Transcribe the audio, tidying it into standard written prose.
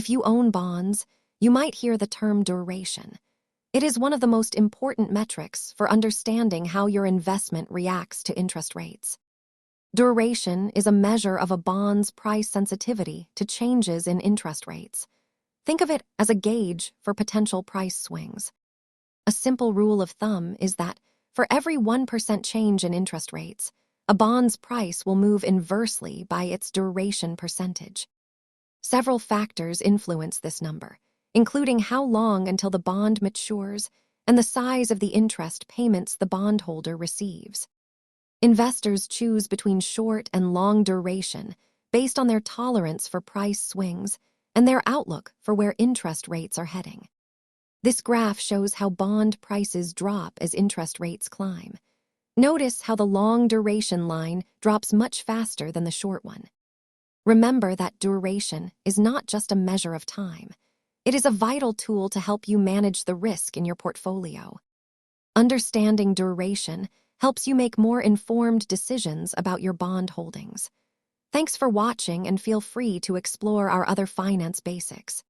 If you own bonds, you might hear the term duration. It is one of the most important metrics for understanding how your investment reacts to interest rates. Duration is a measure of a bond's price sensitivity to changes in interest rates. Think of it as a gauge for potential price swings. A simple rule of thumb is that for every 1% change in interest rates, a bond's price will move inversely by its duration percentage. Several factors influence this number, including how long until the bond matures and the size of the interest payments the bondholder receives. Investors choose between short and long duration based on their tolerance for price swings and their outlook for where interest rates are heading. This graph shows how bond prices drop as interest rates climb. Notice how the long duration line drops much faster than the short one. Remember that duration is not just a measure of time. It is a vital tool to help you manage the risk in your portfolio. Understanding duration helps you make more informed decisions about your bond holdings. Thanks for watching, and feel free to explore our other finance basics.